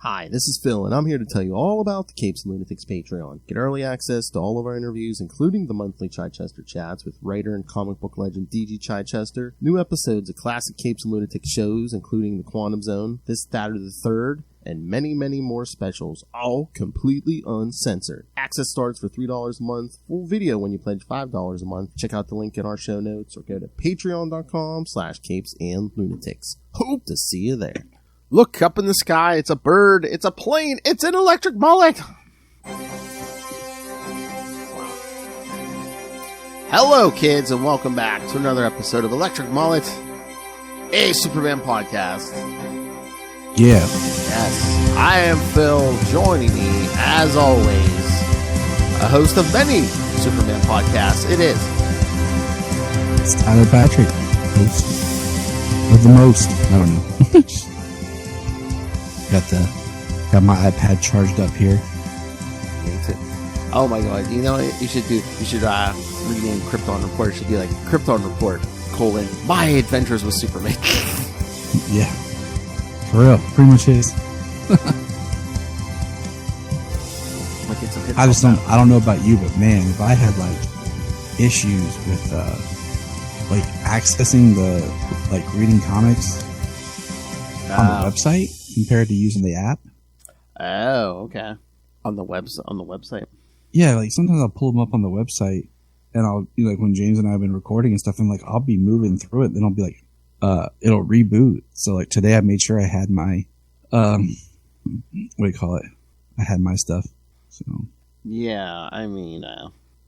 Hi, this is Phil, and I'm here to tell you all about the Capes and Lunatics Patreon. Get early access to all of our interviews, including the monthly Chichester chats with writer and comic book legend D.G. Chichester, new episodes of classic Capes and Lunatics shows, including The Quantum Zone, This, That, or the Third, and many, many more specials, all completely uncensored. Access starts for $3 a month, full video when you pledge $5 a month. Check out the link in our show notes, or go to patreon.com/CapesandLunatics. Hope to see you there. Look up in the sky, it's a bird, it's a plane, it's an electric mullet! Hello, kids, and welcome back to another episode of Electric Mullet, a Superman podcast. Yeah. Yes, I am Phil, joining me, as always, a host of many Superman podcasts. It is. It's Tyler Patrick, host of the most. I don't know. Got my iPad charged up here. Oh my god, you know what you should do? You should rename Krypton Report. It should be like Krypton Report, My Adventures with Superman. Yeah. For real. Pretty much is. I don't know about you, but man, if I had like issues with like accessing the reading comics on the website compared to using the app. Oh, okay. On the website. Yeah, like sometimes I'll pull them up on the website, and I'll like when James and I have been recording and stuff, and like I'll be moving through it, then I'll be like, it'll reboot. So like today, I made sure I had my what do you call it? I had my stuff. So yeah, I mean,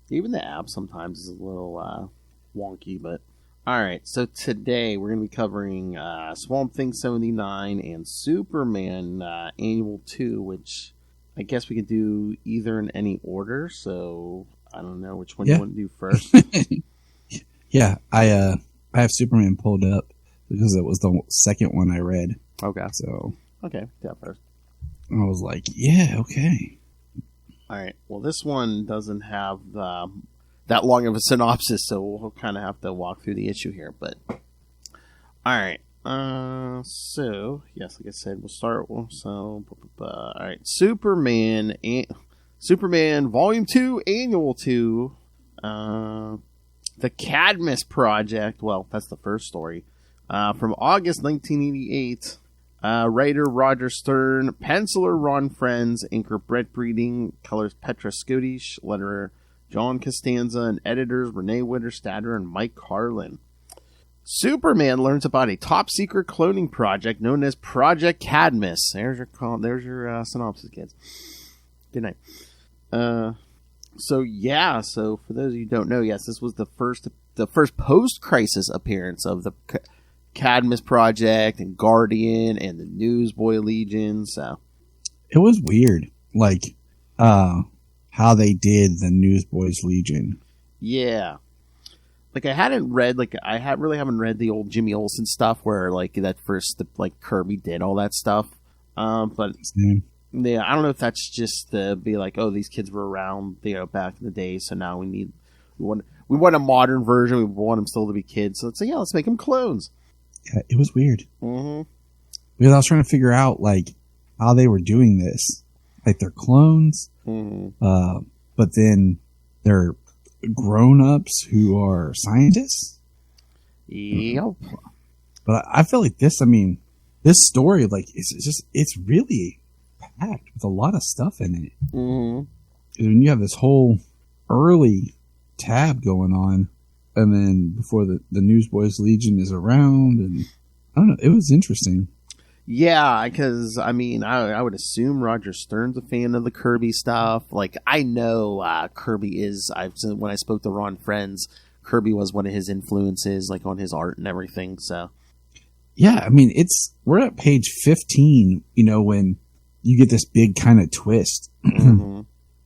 even the app sometimes is a little wonky, but. Alright, so today we're going to be covering Swamp Thing 79 and Superman Annual 2, which I guess we could do either in any order, so I don't know which one you want to do first. Yeah, I have Superman pulled up because it was the second one I read. Okay. So okay, yeah, first. I was like, yeah, okay. Alright, well this one doesn't have that long of a synopsis, so we'll kind of have to walk through the issue here. But all right, so yes, like I said, we'll start. So all right, Superman Volume 2, Annual 2, the Cadmus Project. Well, that's the first story from August 1988. Writer Roger Stern, penciler Ron Frenz, inker Brett Breeding, colors Petra Skodish, letterer John Costanza, and editors Renee Winterstatter and Mike Carlin. Superman learns about a top-secret cloning project known as Project Cadmus. There's your synopsis, kids. Good night. So for those of you who don't know, yes, this was the first post-crisis appearance of the Cadmus Project and Guardian and the Newsboy Legion. So it was weird, like how they did the Newsboys Legion. Yeah. Like I haven't read really haven't read the old Jimmy Olsen stuff where like that first Kirby did all that stuff. But yeah, I don't know if that's just to be like, oh, these kids were around, back in the day, so now we want a modern version. We want them still to be kids. So let's say, yeah, let's make them clones. Yeah, it was weird. Mm-hmm. Because I was trying to figure out like how they were doing this. Like they're clones, but then they're grown-ups who are scientists. Yep. But I feel like this story, like it's really packed with a lot of stuff in it. Mm-hmm. When you have this whole early tab going on, and then before the Newsboys Legion is around, and I don't know, it was interesting. Yeah, because, I mean, I would assume Roger Stern's a fan of the Kirby stuff. Like, I know Kirby is, when I spoke to Ron Frenz, Kirby was one of his influences, like, on his art and everything, so. Yeah, I mean, we're at page 15, when you get this big kind of twist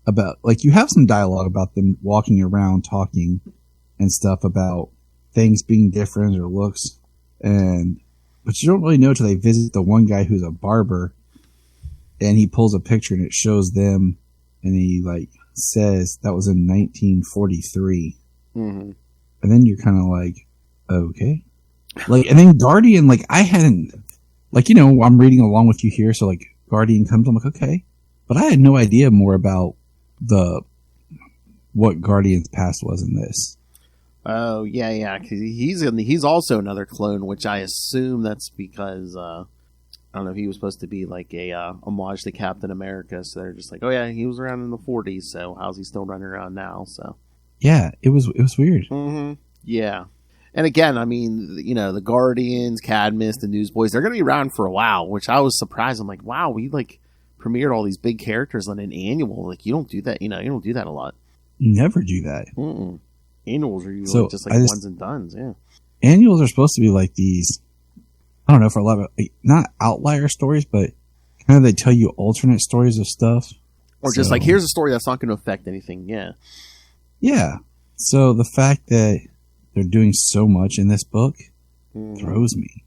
about, like, you have some dialogue about them walking around talking and stuff about things being different or looks, but you don't really know till they visit the one guy who's a barber, and he pulls a picture and it shows them, and he like says that was in 1943, and then you're kind of like, okay, like, and then Guardian, like I hadn't, like, I'm reading along with you here, so like Guardian comes. I'm like, okay. But I had no idea more about what Guardian's past was in this. Oh, yeah, because he's also another clone, which I assume that's because, I don't know if he was supposed to be like a homage to Captain America, so they're just like, oh yeah, he was around in the 40s, so how's he still running around now, so. Yeah, it was weird. Mm-hmm. Yeah. And again, I mean, the Guardians, Cadmus, the Newsboys, they're going to be around for a while, which I was surprised. I'm like, wow, we like premiered all these big characters on an annual. Like, you don't do that, you don't do that a lot. You never do that. Mm-mm. Annuals are usually just like ones and dones, yeah. Annuals are supposed to be like these, I don't know, for a lot of, like, not outlier stories, but kind of they tell you alternate stories of stuff. Or just like, here's a story that's not going to affect anything, yeah. Yeah. So the fact that they're doing so much in this book throws me.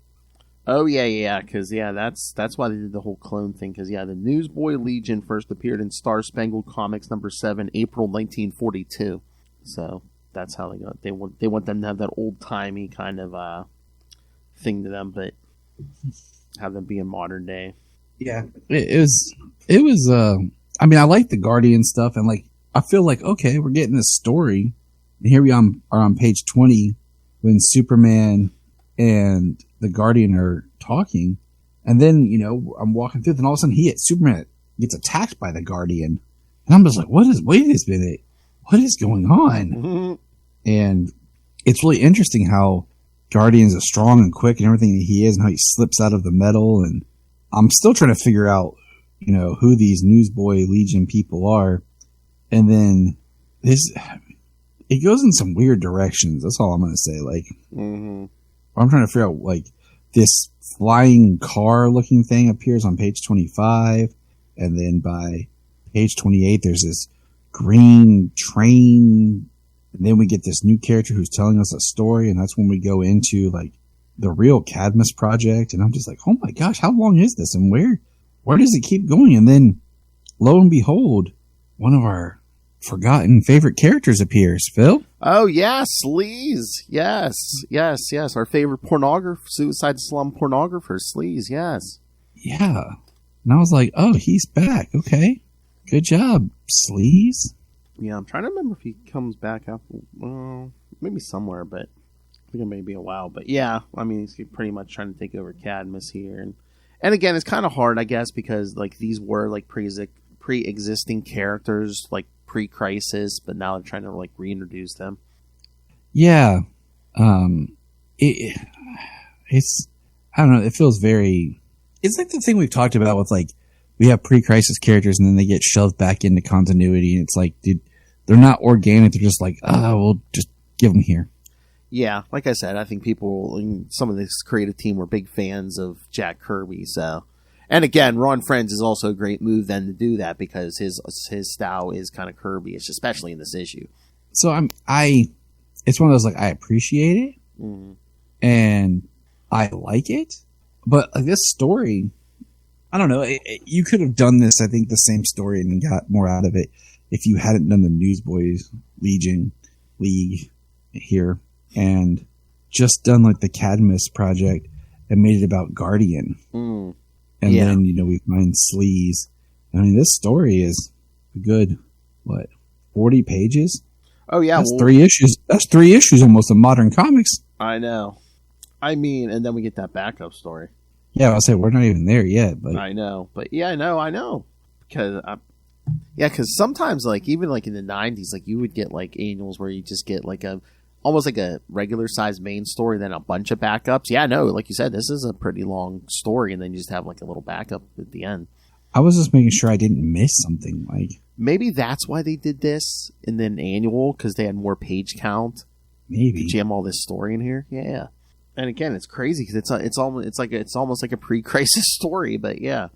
Oh, yeah, because, that's why they did the whole clone thing, because, the Newsboy Legion first appeared in Star Spangled Comics number 7, April 1942. So that's how they want them to have that old-timey kind of thing to them, but have them be in modern day. Yeah. It was I mean, I like the Guardian stuff, and, like, I feel like, okay, we're getting this story, and here we are on page 20 when Superman and the Guardian are talking, and then, I'm walking through, then all of a sudden Superman gets attacked by the Guardian, and I'm just like, wait a minute, what is going on? Mm-hmm. And it's really interesting how Guardian's is strong and quick and everything that he is, and how he slips out of the metal, and I'm still trying to figure out, who these Newsboy Legion people are, and then it goes in some weird directions. That's all I'm going to say. Like, I'm trying to figure out, like, this flying car looking thing appears on page 25. And then by page 28, there's this green train. And then we get this new character who's telling us a story. And that's when we go into, like, the real Cadmus project. And I'm just like, oh my gosh, how long is this? And where does it keep going? And then lo and behold, one of our forgotten favorite characters appears. Phil? Oh, yeah, Sleaze. Yes. Our favorite suicide slum pornographer, Sleaze, yes. Yeah. And I was like, oh, he's back. Okay. Good job, Sleaze. Yeah, I'm trying to remember if he comes back after, maybe somewhere, but I think it may be a while. But yeah, I mean, he's pretty much trying to take over Cadmus here. And again, it's kind of hard, I guess, because like these were like pre-existing characters, like pre-crisis, but now they're trying to like reintroduce them. Yeah. It's, I don't know, it feels very, it's like the thing we've talked about with, like, we have pre-crisis characters and then they get shoved back into continuity, and it's like, dude, they're not organic. They're just like, we'll just give them here. Yeah, like I said, I think people in some of this creative team were big fans of Jack Kirby, so. And again, Ron Frenz is also a great move then to do that, because his style is kind of Kirby-ish, especially in this issue. So it's one of those, like, I appreciate it, and I like it, but like, this story, I don't know, you could have done this, I think, the same story and got more out of it if you hadn't done the Newsboys League here and just done like the Cadmus project and made it about Guardian. And then, we find Sleaze. I mean, this story is a good, 40 pages? Oh, yeah. That's 3 issues. That's 3 issues almost of modern comics. I know. I mean, and then we get that backup story. Yeah, I'll say we're not even there yet. But I know. But yeah, I know. Because sometimes, like, even like in the 90s, like, you would get like annuals where you just get like almost like a regular sized main story, then a bunch of backups. Yeah, no, like you said, this is a pretty long story, and then you just have like a little backup at the end. I was just making sure I didn't miss something. Like, maybe that's why they did this in the annual, because they had more page count. Maybe to jam all this story in here. Yeah, and again, it's crazy because it's almost like a pre-crisis story. But yeah,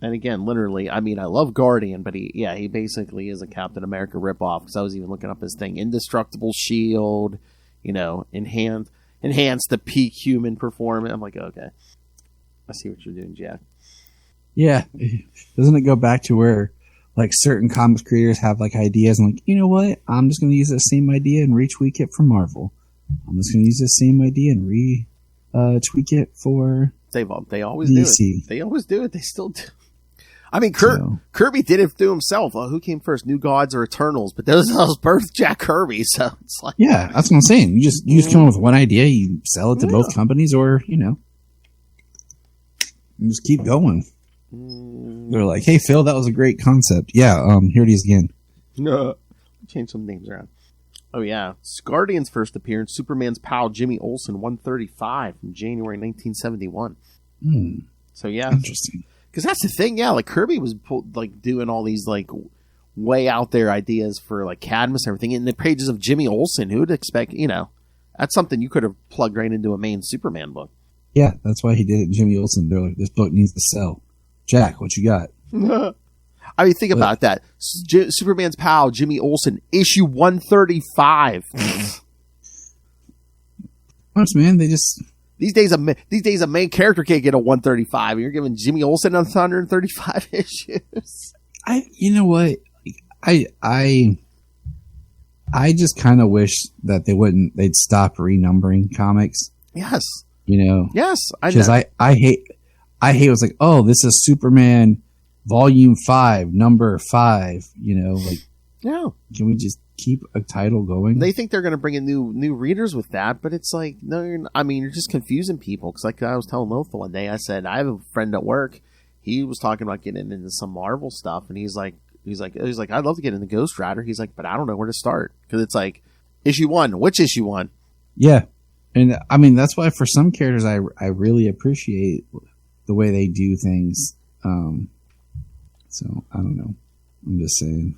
and again, literally, I mean, I love Guardian, but he basically is a Captain America ripoff, because I was even looking up his thing, indestructible shield, enhance the peak human performance. I'm like, okay, I see what you're doing, Jack. Yeah, doesn't it go back to where like certain comics creators have like ideas and like, you know what, I'm just going to use that same idea and retweak it for Marvel. I'm just going to use the same idea and tweak it for They always DC. do it. They always do it. They still do. I mean, Kirby did it to himself. Who came first, New Gods or Eternals? But those birthed Jack Kirby, so it's like, yeah, that's what I'm saying. You just come up with one idea, you sell it to both companies, or you just keep going. They're like, hey Phil, that was a great concept. Yeah, here it is again. No, change some names around. Oh yeah, Guardian's first appearance, Superman's pal Jimmy Olsen, 135 from January 1971. So yeah, interesting. Because that's the thing, yeah. Like Kirby was like doing all these like way out there ideas for like Cadmus and everything in the pages of Jimmy Olsen. Who would expect? That's something you could have plugged right into a main Superman book. Yeah, that's why he did it. Jimmy Olsen. They're like, this book needs to sell. Jack, what you got? I mean, think about that. Superman's pal Jimmy Olsen, issue 135. Honest, man, they just. These days, a main character can't get a 135. You're giving Jimmy Olsen 135 issues. You know what? I just kind of wish that they'd stop renumbering comics. Yes. Yes. Because I hate it was like, oh, this is Superman Volume 5, number 5. Yeah. Can we just keep a title going? They think they're going to bring in new readers with that, but it's like, no, you're just confusing people. Because like I was telling Lothar one day, I said, I have a friend at work. He was talking about getting into some Marvel stuff, and he's like, I'd love to get into Ghost Rider. He's like, but I don't know where to start. Because it's like, issue 1, which issue 1? Yeah. And I mean, that's why for some characters, I really appreciate the way they do things. So I don't know. I'm just saying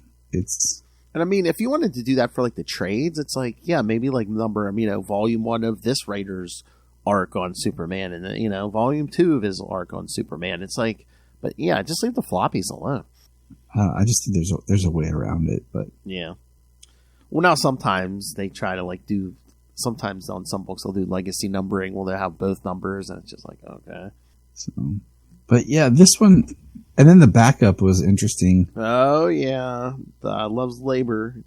and I mean, if you wanted to do that for like the trades, it's like, yeah, maybe like volume 1 of this writer's arc on Superman, and then, volume 2 of his arc on Superman. It's like, but yeah, just leave the floppies alone. I just think there's a way around it, but yeah. Well, now sometimes they try to like do. Sometimes on some books they'll do legacy numbering. Well, they have both numbers, and it's just like, okay. So, but yeah, this one, and then the backup was interesting. Oh yeah, loves labor.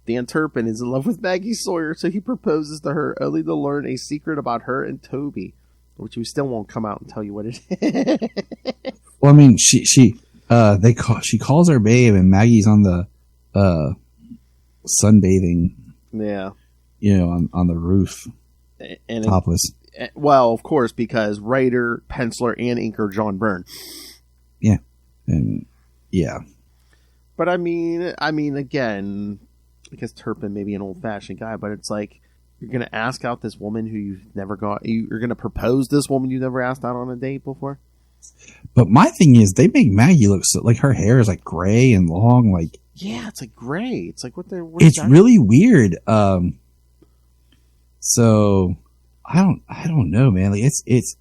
Dan Turpin is in love with Maggie Sawyer, so he proposes to her only to learn a secret about her and Toby, which we still won't come out and tell you what it is. Well, I mean, she calls her babe, and Maggie's on the sunbathing. Yeah. On the roof, and topless. Well, of course, because writer, penciler, and inker John Byrne. Yeah, and yeah. But I mean, again, I guess Turpin may be an old-fashioned guy, but it's like you're going to ask out this woman who you've never got. You're going to propose this woman you never asked out on a date before. But my thing is, they make Maggie look so like her hair is like gray and long, like yeah, it's like gray. It's like what it's really weird. So I don't know, man. Like it's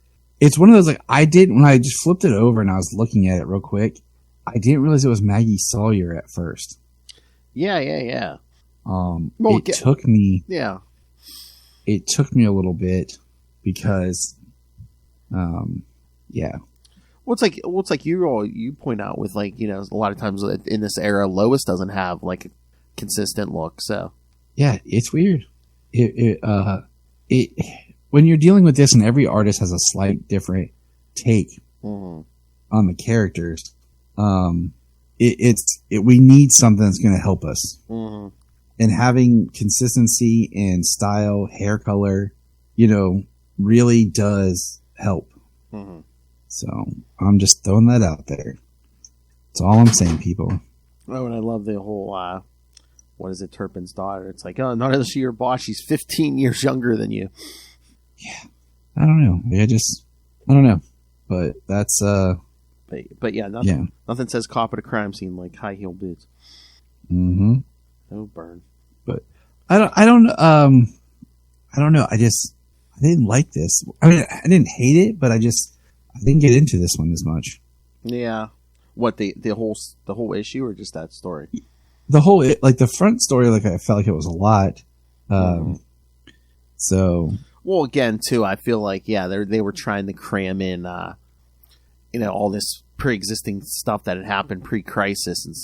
one of those like when I just flipped it over and I was looking at it real quick, I didn't realize it was Maggie Sawyer at first. Yeah. It took me a little bit because, yeah. Well, it's like you point out with like, a lot of times in this era, Lois doesn't have like a consistent look. So yeah, it's weird. When you're dealing with this and every artist has a slight different take on the characters, we need something that's going to help us. And having consistency in style, hair color, really does help. So I'm just throwing that out there. That's all I'm saying, people. Oh, and I love the whole, what is it, Turpin's daughter? It's like, oh, not only is she your boss, she's 15 years younger than you. Yeah. I don't know. I don't know. But that's, But yeah, nothing says cop at a crime scene like high heel boots. No burn. But I don't know. I didn't like this. I mean, I didn't hate it, but I didn't get into this one as much. Yeah. What, the whole issue or just that story? The whole, like the front story, like I felt like it was a lot. So. Well, again, too, I feel like, they were trying to cram in, all this pre-existing stuff that had happened pre-crisis, and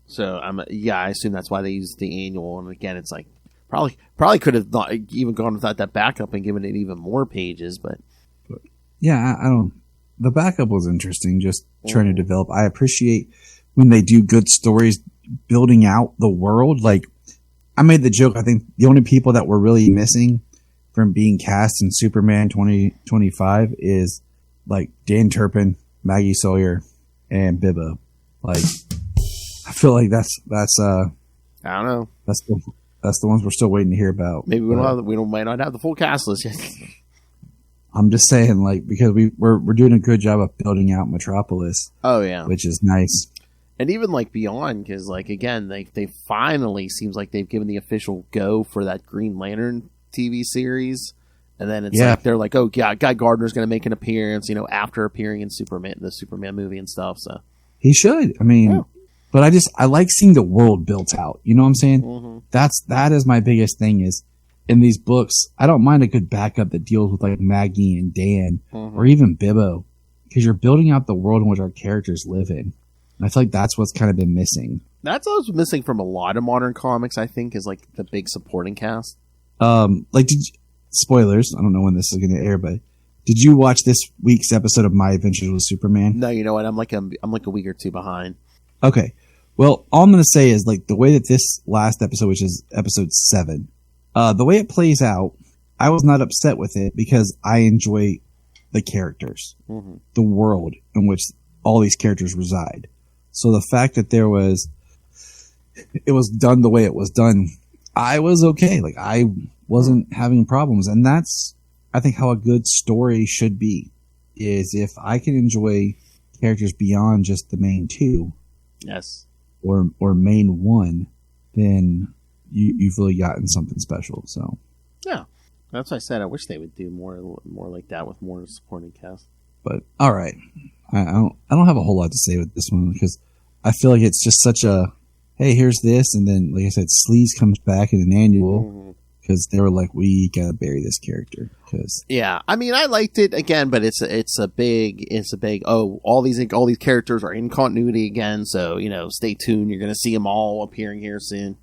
So I assume that's why they used the annual. And again, it's like probably could have not even gone without that backup and given it even more pages, but yeah, I the backup was interesting, just trying to develop. I appreciate when they do good stories building out the world. Like, I made the joke, I think the only people that were really missing from being cast in Superman 2025 is like Dan Turpin, Maggie Sawyer, and Bibbo. Like, I feel like that's I don't know. That's the ones we're still waiting to hear about. Maybe we might not have the full cast list yet. I'm just saying, like, because we're doing a good job of building out Metropolis. Oh yeah, which is nice. And even like beyond, because like again, they finally seems like they've given the official go for that Green Lantern TV series, and then it's like they're like, oh yeah, Guy Gardner's going to make an appearance, after appearing in the Superman movie and stuff. So he should. I mean, but I like seeing the world built out. You know what I'm saying? Mm-hmm. That is my biggest thing is in these books. I don't mind a good backup that deals with like Maggie and Dan or even Bibbo, because you're building out the world in which our characters live in. And I feel like that's what's kind of been missing. That's what's missing from a lot of modern comics, I think, is like the big supporting cast. Spoilers, I don't know when this is going to air, but did you watch this week's episode of My Adventures with Superman? No, you know what? I'm like a week or two behind. Okay. Well, all I'm going to say is like the way that this last episode, which is episode 7, the way it plays out, I was not upset with it because I enjoy the characters, the world in which all these characters reside. So the fact that it was done the way it was done, I was okay. Like, I wasn't having problems. And that's, I think, how a good story should be, is if I can enjoy characters beyond just the main two. Yes. Or main one, then you've really gotten something special. So yeah, that's what I said. I wish they would do more like that with more supporting cast. But all right, I don't have a whole lot to say with this one because I feel like it's just such a hey, here's this, and then like I said, Sleaze comes back in an annual because they were like, we gotta bury this character. Yeah, I mean, I liked it again, but it's a big all these characters are in continuity again, so stay tuned. You're gonna see them all appearing here soon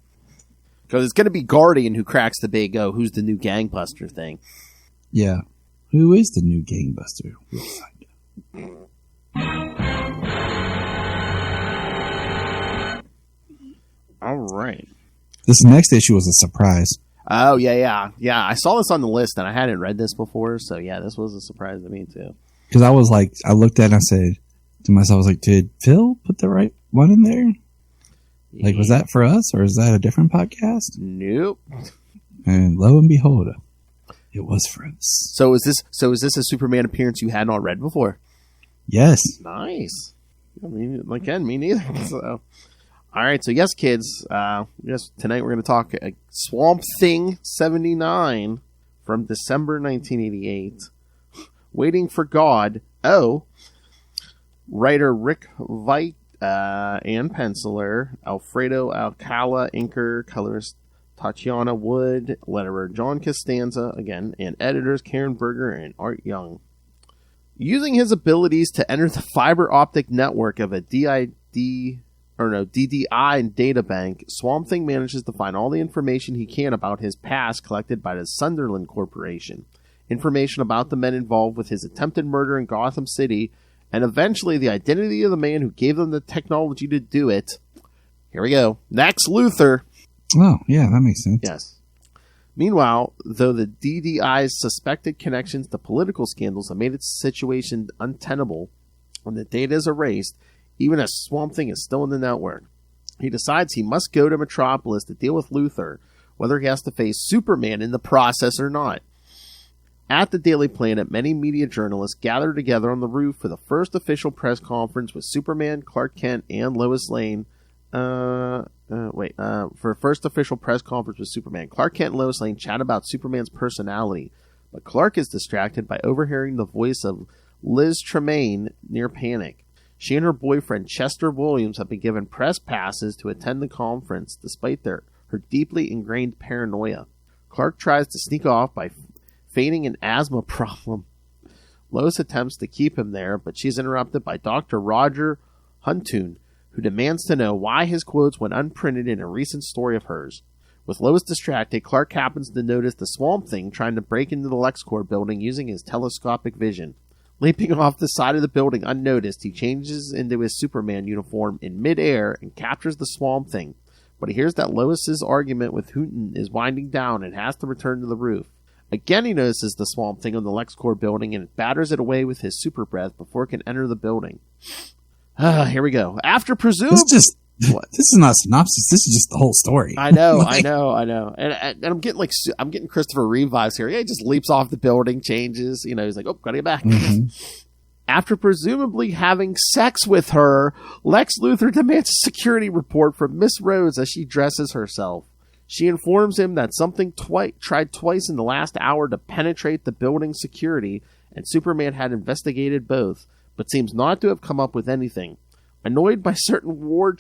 because it's gonna be Guardian who cracks the big who's the new gangbuster thing. Yeah, who is the new gangbuster? We'll find out. All right. This next issue was a surprise. Oh, yeah. I saw this on the list, and I hadn't read this before, so yeah, this was a surprise to me, too. Because I was like, I looked at it and I said to myself, I was like, did Phil put the right one in there? Yeah. Like, was that for us, or is that a different podcast? Nope. And lo and behold, it was for us. So is this a Superman appearance you had not read before? Yes. Nice. I mean, again, me neither, so... All right, so yes, kids. Tonight we're going to talk Swamp Thing 79 from December 1988. Waiting for God. Writer Rick Veit and penciler Alfredo Alcala, inker, colorist Tatiana Wood, letterer John Costanza, again, and editors Karen Berger and Art Young. Using his abilities to enter the fiber optic network of a DDI databank, Swamp Thing manages to find all the information he can about his past collected by the Sunderland Corporation, information about the men involved with his attempted murder in Gotham City, and eventually the identity of the man who gave them the technology to do it. Here we go. Lex Luthor. Oh, yeah, that makes sense. Yes. Meanwhile, though the DDI's suspected connections to political scandals have made its situation untenable, when the data is erased, even as Swamp Thing is still in the network, he decides he must go to Metropolis to deal with Luthor, whether he has to face Superman in the process or not. At the Daily Planet, many media journalists gather together on the roof for the first official press conference with Superman, Clark Kent, and Lois Lane. For first official press conference with Superman, Clark Kent and Lois Lane chat about Superman's personality, but Clark is distracted by overhearing the voice of Liz Tremaine near Panic. She and her boyfriend, Chester Williams, have been given press passes to attend the conference despite her deeply ingrained paranoia. Clark tries to sneak off by feigning an asthma problem. Lois attempts to keep him there, but she's interrupted by Dr. Roger Huntoon, who demands to know why his quotes went unprinted in a recent story of hers. With Lois distracted, Clark happens to notice the Swamp Thing trying to break into the LexCorp building using his telescopic vision. Leaping off the side of the building unnoticed, he changes into his Superman uniform in midair and captures the Swamp Thing. But he hears that Lois's argument with Hooten is winding down and has to return to the roof. Again, he notices the Swamp Thing on the LexCorp building and batters it away with his super breath before it can enter the building. Here we go. After presumably... This is not a synopsis. This is just the whole story. I know. And I'm getting Christopher Reeve vibes here. Yeah, he just leaps off the building, changes. He's like, oh, gotta get back. Mm-hmm. After presumably having sex with her, Lex Luthor demands a security report from Miss Rhodes as she dresses herself. She informs him that something tried twice in the last hour to penetrate the building's security, and Superman had investigated both, but seems not to have come up with anything. Annoyed by certain word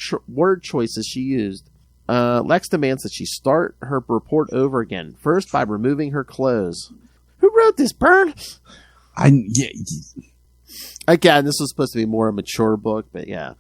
choices she used, Lex demands that she start her report over again, first by removing her clothes. Who wrote this, Byrne? Again, this was supposed to be more a mature book, but yeah.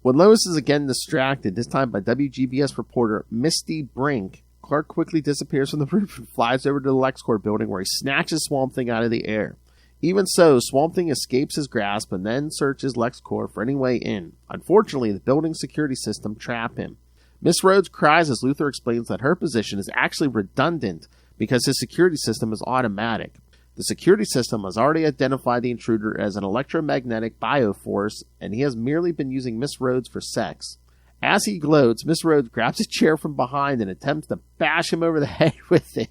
When Lois is again distracted, this time by WGBS reporter Misty Brink, Clark quickly disappears from the roof and flies over to the LexCorp building where he snatches Swamp Thing out of the air. Even so, Swamp Thing escapes his grasp and then searches LexCorp for any way in. Unfortunately, the building's security system traps him. Miss Rhodes cries as Luthor explains that her position is actually redundant because his security system is automatic. The security system has already identified the intruder as an electromagnetic bioforce, and he has merely been using Miss Rhodes for sex. As he gloats, Miss Rhodes grabs a chair from behind and attempts to bash him over the head with it,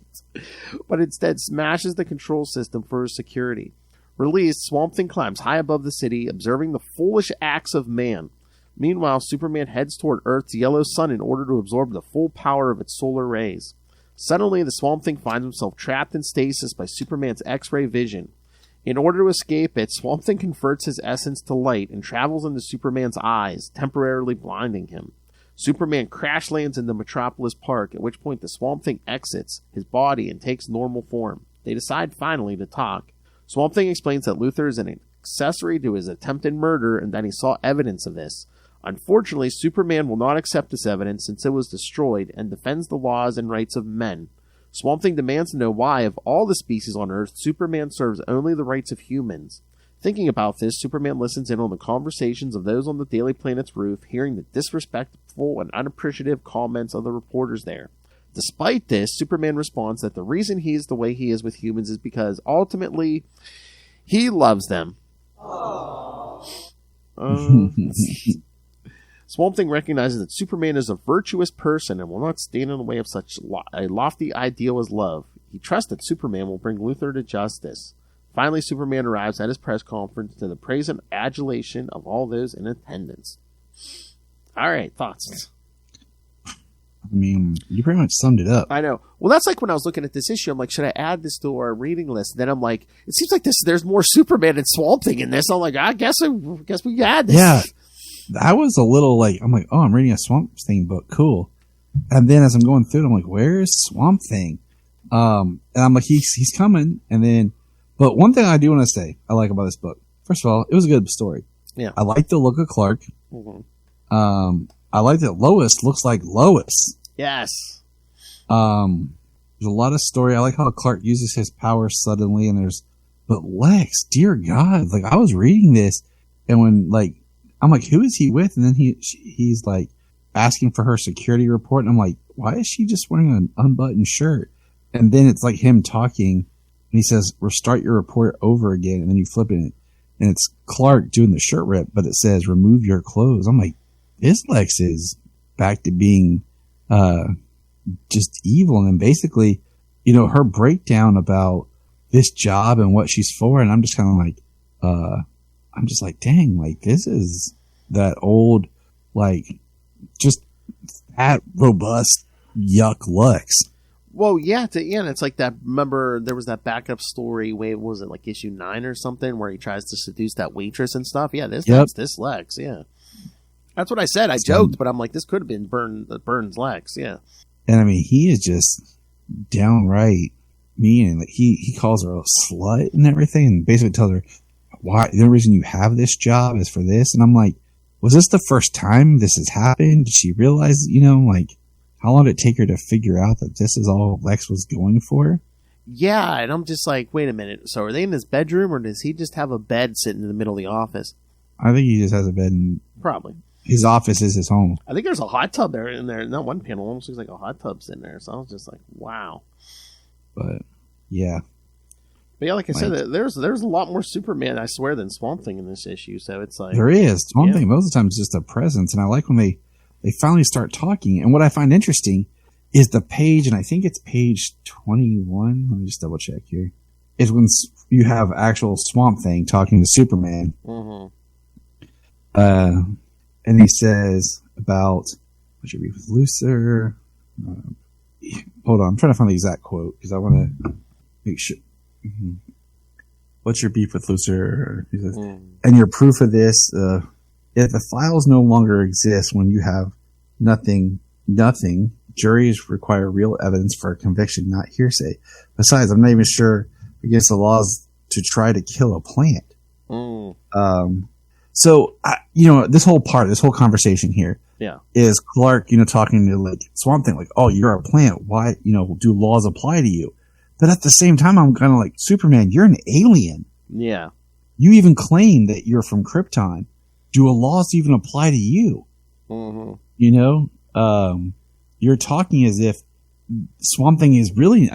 but instead smashes the control system for his security. Released, Swamp Thing climbs high above the city, observing the foolish acts of man. Meanwhile, Superman heads toward Earth's yellow sun in order to absorb the full power of its solar rays. Suddenly, the Swamp Thing finds himself trapped in stasis by Superman's X-ray vision. In order to escape it, Swamp Thing converts his essence to light and travels into Superman's eyes, temporarily blinding him. Superman crash lands into Metropolis Park, at which point the Swamp Thing exits his body and takes normal form. They decide finally to talk. Swamp Thing explains that Luthor is an accessory to his attempted murder and that he saw evidence of this. Unfortunately, Superman will not accept this evidence since it was destroyed and defends the laws and rights of men. Swamp Thing demands to know why, of all the species on Earth, Superman serves only the rights of humans. Thinking about this, Superman listens in on the conversations of those on the Daily Planet's roof, hearing the disrespectful and unappreciative comments of the reporters there. Despite this, Superman responds that the reason he is the way he is with humans is because, ultimately, he loves them. Swamp Thing recognizes that Superman is a virtuous person and will not stand in the way of such a lofty ideal as love. He trusts that Superman will bring Luthor to justice. Finally, Superman arrives at his press conference to the praise and adulation of all those in attendance. All right, thoughts? I mean, you pretty much summed it up. I know. Well, that's like when I was looking at this issue, I'm like, should I add this to our reading list? And then I'm like, it seems like there's more Superman and Swamp Thing in this. I'm like, I guess we add this. Yeah. I was a little like, I'm like, oh, I'm reading a Swamp Thing book. Cool. And then as I'm going through it, I'm like, where's Swamp Thing? And I'm like, he's coming. And then, but one thing I do want to say I like about this book, first of all, it was a good story. Yeah. I like the look of Clark. Mm-hmm. I like that Lois looks like Lois. Yes. There's a lot of story. I like how Clark uses his power suddenly, and but Lex, dear God, like I was reading this, and when like I'm like, who is he with? And then he's like asking for her security report, and I'm like, why is she just wearing an unbuttoned shirt? And then it's like him talking, and he says, "Restart your report over again," and then you flip it, and it's Clark doing the shirt rip, but it says, "Remove your clothes." I'm like, this Lex is back to being just evil. And then basically, you know, her breakdown about this job and what she's for, and I'm just kind of like, I'm just like, dang, like this is that old, like, just fat, robust, yuck Lex. Well, yeah, and it's like that. Remember, there was that backup story. What was it, like issue 9 or something, where he tries to seduce that waitress and stuff? Yeah, that's this Lex. Yeah, that's what I said. I joked, but I'm like, this could have been Burns Lex. Yeah, and I mean, he is just downright mean, and like he calls her a slut and everything, and basically tells her why the reason you have this job is for this. And I'm like, was this the first time this has happened? Did she realize, you know, like, how long did it take her to figure out that this is all Lex was going for? Yeah, and I'm just like, wait a minute. So are they in his bedroom, or does he just have a bed sitting in the middle of the office? I think he just has a bed, and probably his office is his home. I think there's a hot tub there in there. Not one panel, almost looks like a hot tub's in there. So I was just like, wow. But yeah. But yeah, like I said, there's a lot more Superman, I swear, than Swamp Thing in this issue. So it's like there is Swamp Thing. Most of the time, it's just a presence, and I like when they finally start talking. And what I find interesting is the page, and I think it's page 21. Let me just double check here. Is when you have actual Swamp Thing talking to Superman. Mm-hmm. And he says about what's your beef with Luthor? Hold on, I'm trying to find the exact quote because I want to make sure. Mm-hmm. What's your beef with Luthor? He says, and your proof of this, if the files no longer exist when you have nothing, juries require real evidence for a conviction, not hearsay. Besides, I'm not even sure against the laws to try to kill a plant. So, this whole conversation here is Clark, talking to like Swamp Thing, like, oh, you're a plant. Why, do laws apply to you? But at the same time, I'm kind of like, Superman, you're an alien. Yeah. You even claim that you're from Krypton. Do laws even apply to you? Mm-hmm. You're talking as if Swamp Thing is really,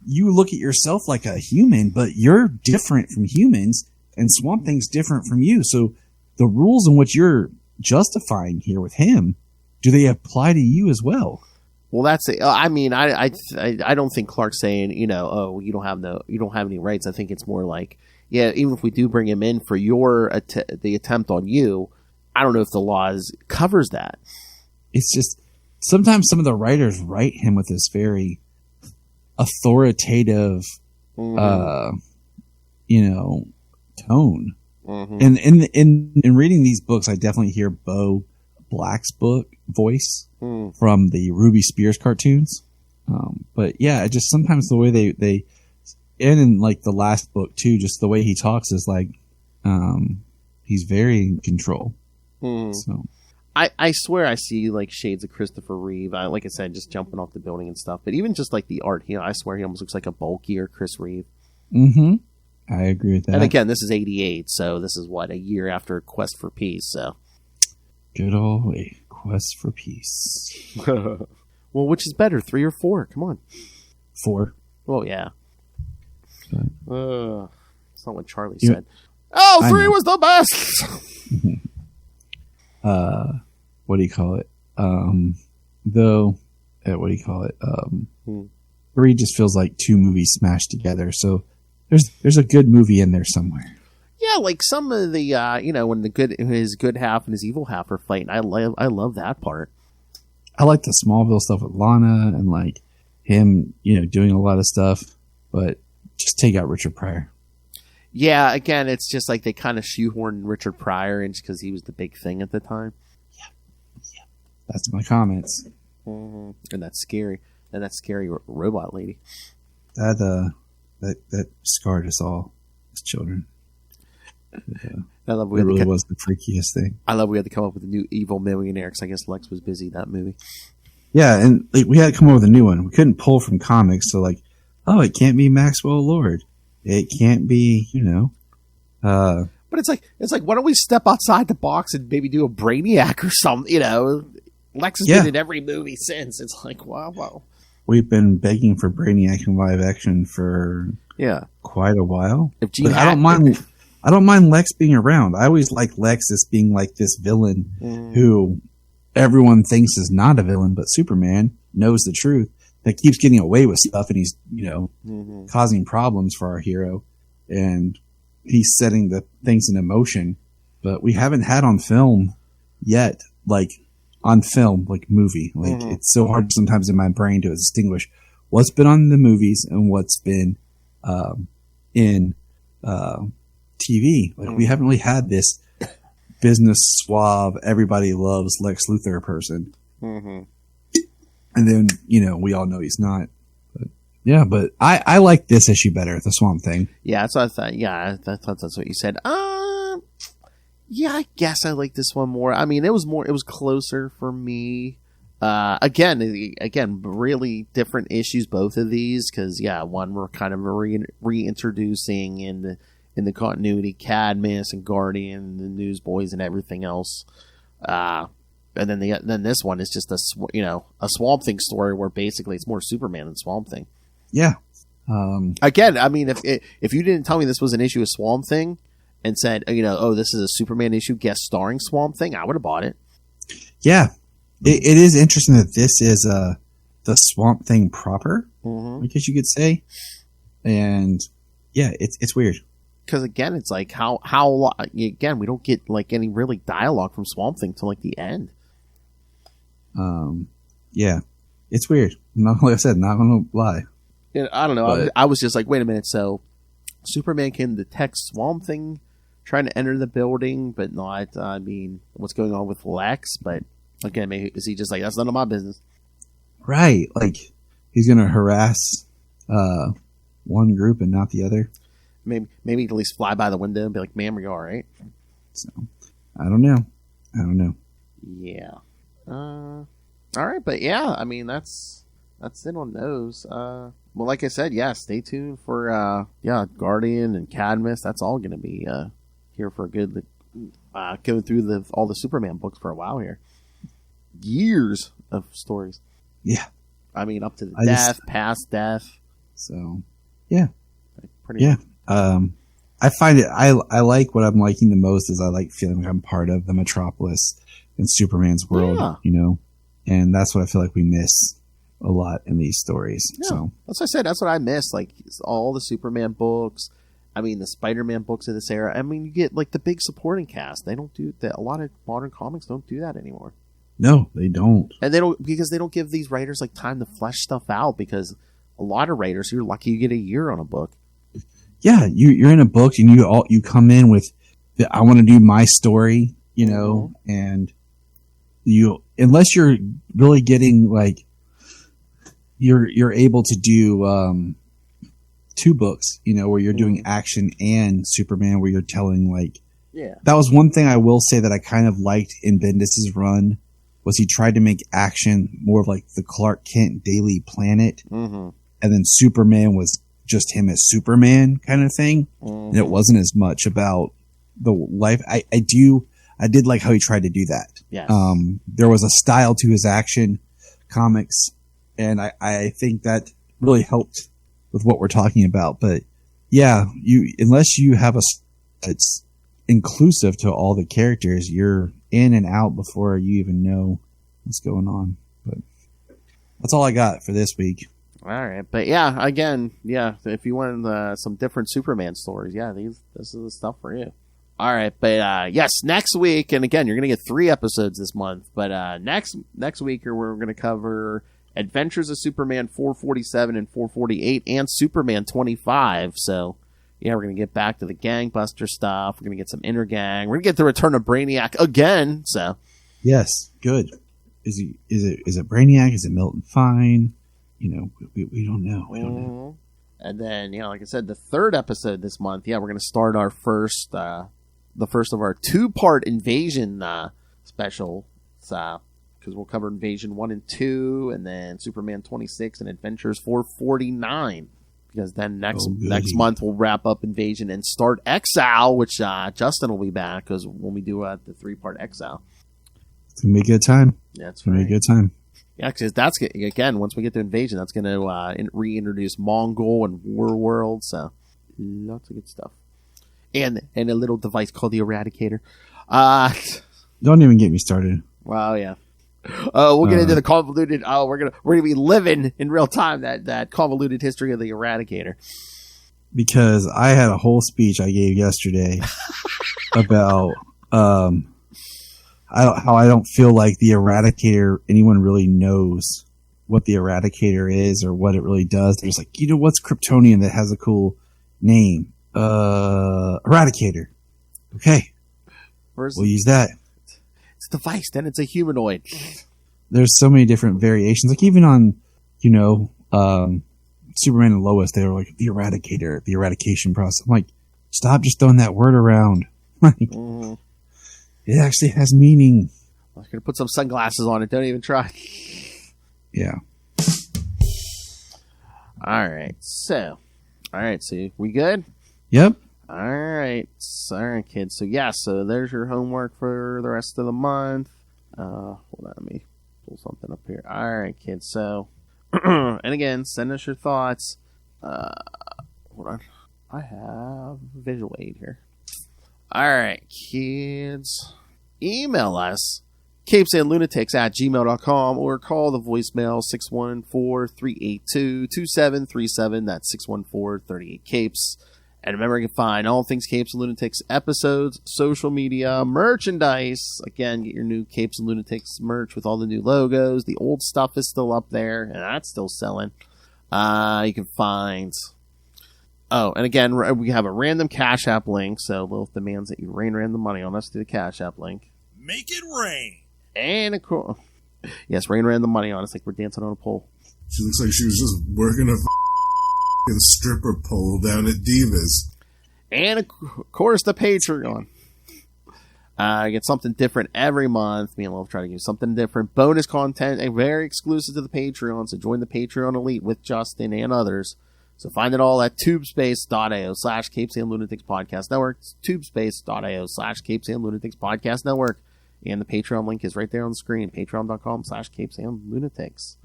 you look at yourself like a human, but you're different from humans, and Swamp Thing's different from you. So the rules in which you're justifying here with him, do they apply to you as well? Well, that's it. I don't think Clark's saying, oh, you don't have any rights. I think it's more like, yeah, even if we do bring him in for the attempt on you, I don't know if the laws covers that. It's just sometimes some of the writers write him with this very authoritative, tone. Mm-hmm. And in reading these books, I definitely hear Bo Black's voice from the Ruby Spears cartoons. But yeah, just sometimes the way they and in like the last book too, just the way he talks is like, he's very in control. So I swear I see like shades of Christopher Reeve. Like I said, just jumping off the building and stuff. But even just like the art, I swear he almost looks like a bulkier Chris Reeve. Mm-hmm. I agree with that. And again, this is 88, so this is a year after Quest for Peace. So good old Quest for Peace. Well, which is better, 3 or 4? Come on, 4. Well, yeah. It's not what Charlie said. Oh, 3 was the best. What do you call it? What do you call it? 3 just feels like 2 movies smashed together. So there's a good movie in there somewhere. Yeah, like some of the when his good half and his evil half are fighting. I love that part. I like the Smallville stuff with Lana and like him, doing a lot of stuff, but just take out Richard Pryor. Yeah, again, it's just like they kind of shoehorned Richard Pryor in just because he was the big thing at the time. Yeah. That's my comments. Mm-hmm. And that's scary. And that scary robot lady. That scarred us all as children. I love it really was the freakiest thing. I love we had to come up with a new evil millionaire because I guess Lex was busy that movie. Yeah, and we had to come up with a new one. We couldn't pull from comics, so like, oh, it can't be Maxwell Lord. It can't be, But it's like, why don't we step outside the box and maybe do a Brainiac or something? Lex has been in every movie since. It's like, wow. We've been begging for Brainiac in live action for quite a while. I don't mind Lex being around. I always like Lex as being like this villain who everyone thinks is not a villain, but Superman knows the truth. That keeps getting away with stuff, and he's causing problems for our hero, and he's setting the things in motion. But we haven't had on film yet, like movie. Like it's so hard sometimes in my brain to distinguish what's been on the movies and what's been in TV. Like we haven't really had this business suave, everybody loves Lex Luthor person. And then, we all know he's not. But I like this issue better, the Swamp Thing. Yeah, that's what I thought. Yeah, I thought that's what you said. Yeah, I guess I like this one more. I mean, it was closer for me. Again, really different issues, both of these, because one we're kind of reintroducing in the continuity, Cadmus and Guardian, and the Newsboys and everything else. And then this one is just a Swamp Thing story where basically it's more Superman than Swamp Thing. Yeah. Again, I mean, if you didn't tell me this was an issue of Swamp Thing and said, this is a Superman issue guest starring Swamp Thing, I would have bought it. Yeah. It is interesting that this is the Swamp Thing proper, I guess you could say. And yeah, it's weird. Because again, it's like how again, we don't get like any really dialogue from Swamp Thing till like the end. Yeah, it's weird. Like I said, not gonna lie. Yeah, I don't know. But I was just like, wait a minute. So Superman can detect Swamp Thing trying to enter the building, but not. I mean, what's going on with Lex? But again, maybe is he just like, that's none of my business? Right. Like he's gonna harass one group and not the other. Maybe at least fly by the window and be like, "Ma'am, are you all right?" So I don't know. Yeah. All right, but yeah, I mean that's it on those. Well, like I said, stay tuned for Guardian and Cadmus. That's all going to be here for a good going through all the Superman books for a while here. Years of stories. Yeah. I mean, up to the death, past death. So, yeah. Pretty much. I find it, I like what I'm liking the most is I like feeling like I'm part of the Metropolis and Superman's world, and that's what I feel like we miss a lot in these stories. Yeah. So that's what I said. That's what I miss. Like all the Superman books. I mean, the Spider-Man books of this era. I mean, you get like the big supporting cast. They don't do that. A lot of modern comics don't do that anymore. No, they don't. And they don't give these writers like time to flesh stuff out, because a lot of writers, you're lucky you get a year on a book. Yeah, you're in a book and you come in with, I want to do my story, and unless you're really getting like, you're able to do two books, where you're doing action and Superman, where you're telling like, that was one thing I will say that I kind of liked in Bendis's run, was he tried to make action more of like the Clark Kent Daily Planet, and then Superman was just him as Superman kind of thing, and it wasn't as much about the life. I did like how he tried to do that. Yes. There was a style to his action comics, and I think that really helped with what we're talking about. But yeah, unless you have it's inclusive to all the characters, you're in and out before you even know what's going on. But that's all I got for this week. All right, but again, if you wanted some different Superman stories, this is the stuff for you. All right, but yes, next week, and again, you're going to get 3 episodes this month, but next week we're going to cover Adventures of Superman 447 and 448 and Superman 25, so we're going to get back to the gangbuster stuff, we're going to get some inner gang, we're going to get the return of Brainiac again, so. Yes, good. Is it Brainiac? Is it Milton Fine? We don't know. We don't know. And then, like I said, the 3rd episode this month, we're going to start our first, the first of our 2-part Invasion special, because we'll cover Invasion 1 and 2, and then Superman 26 and Adventures 449. Because then next month we'll wrap up Invasion and start Exile, which Justin will be back, because when we do the 3-part Exile. It's going to be a good time. Yeah, it's going to be a good time. Yeah, because that's, again, once we get to Invasion, that's going to reintroduce Mongol and Warworld, so lots of good stuff. And a little device called the Eradicator. Don't even get me started. Well, yeah. We'll get into the convoluted, we're gonna be living in real time that convoluted history of the Eradicator. Because I had a whole speech I gave yesterday about how I don't feel like the Eradicator, anyone really knows what the Eradicator is or what it really does. There's like, what's Kryptonian that has a cool name? Eradicator. Okay. We'll use that. It's a device, then it's a humanoid. There's so many different variations. Like even on, Superman and Lois, they were like, the Eradicator, the eradication process. I'm like, stop just throwing that word around. Like, it actually has meaning. I'm going to put some sunglasses on it. Don't even try. Yeah. All right, so we good? Yep. All right, kids. So there's your homework for the rest of the month. Hold on, let me pull something up here. All right, kids. So, and again, send us your thoughts. Hold on, I have visual aid here. All right, kids, email us CapesandLunatics@gmail.com or call the voicemail 614-382-2737. That's 614-38-CAPES. And remember, you can find all things Capes and Lunatics episodes, social media, merchandise. Again, get your new Capes and Lunatics merch with all the new logos. The old stuff is still up there, and that's still selling. You can find... Oh, and again, we have a random Cash App link, so Lilith demands that you rain random money on us through the Cash App link. Make it rain. And yes, rain random money on us like we're dancing on a pole. She looks like she was just working a stripper pole down at Divas. And of course, the Patreon. Get something different every month. Me and Lil try to give something different. Bonus content and very exclusive to the Patreon. So join the Patreon Elite with Justin and others. So find it all at tubespace.io/CapesandLunatics Podcast Network. Tubespace.io/CapesandLunatics Podcast Network. And the Patreon link is right there on the screen. Patreon.com/CapesandLunatics.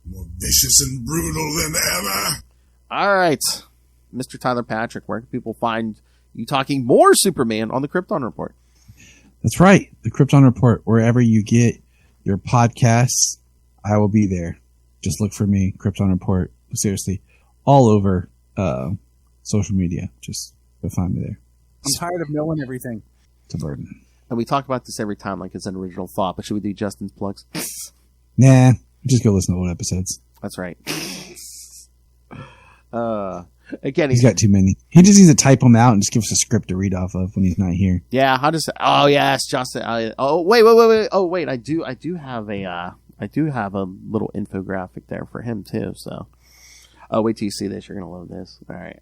More vicious and brutal than ever. All right. Mr. Tyler Patrick, where can people find you talking more Superman on the Krypton Report? That's right. The Krypton Report, wherever you get your podcasts, I will be there. Just look for me, Krypton Report. Seriously, all over social media. Just go find me there. I'm tired of knowing everything. It's a burden. And we talk about this every time like it's an original thought, but should we do Justin's plugs? Nah, just go listen to old episodes. That's right. Again, he's got too many. He just needs to type them out and just give us a script to read off of when he's not here. Yeah, how does? Oh yes, Justin. Wait. Oh wait, I do have a little infographic there for him too. So, wait till you see this. You're gonna love this. All right.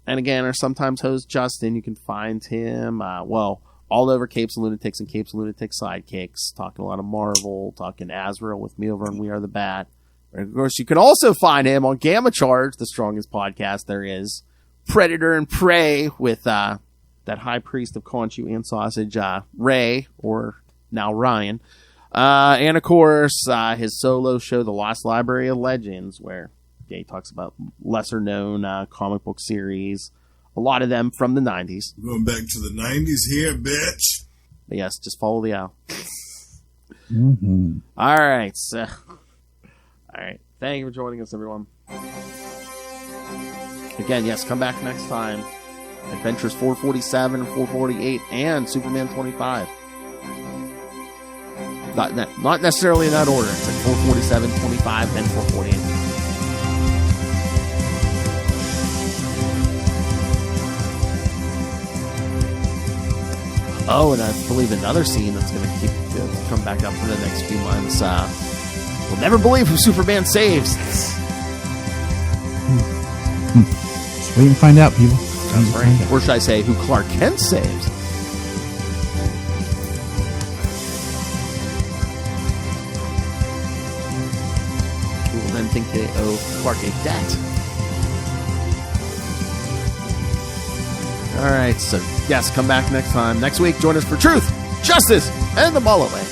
And again, our sometimes host Justin. You can find him all over Capes and Lunatics and Capes and Lunatics Sidekicks, talking a lot of Marvel, talking Azrael with me over on We Are the Bat. And of course, you can also find him on Gamma Charge, the strongest podcast there is. Predator and Prey with that high priest of Conchu and Sausage, Ray, or now Ryan. And of course, his solo show, The Lost Library of Legends, where he talks about lesser known comic book series. A lot of them from the 90s. Going back to the 90s here, bitch. But yes, just follow the owl. Mm-hmm. All right. So, all right. Thank you for joining us, everyone. Again, yes, come back next time. Adventures 447, 448, and Superman 25. Not necessarily in that order. It's like 447, 25, then 448. Oh, and I believe another scene that's going to come back up for the next few months. We'll never believe who Superman saves. Just wait and find out, people. That's right. Or should I say, who Clark Kent saves? Who will then think they owe Clark a debt. All right, so yes, come back next time. Next week, join us for Truth, Justice, and the Mullet Way.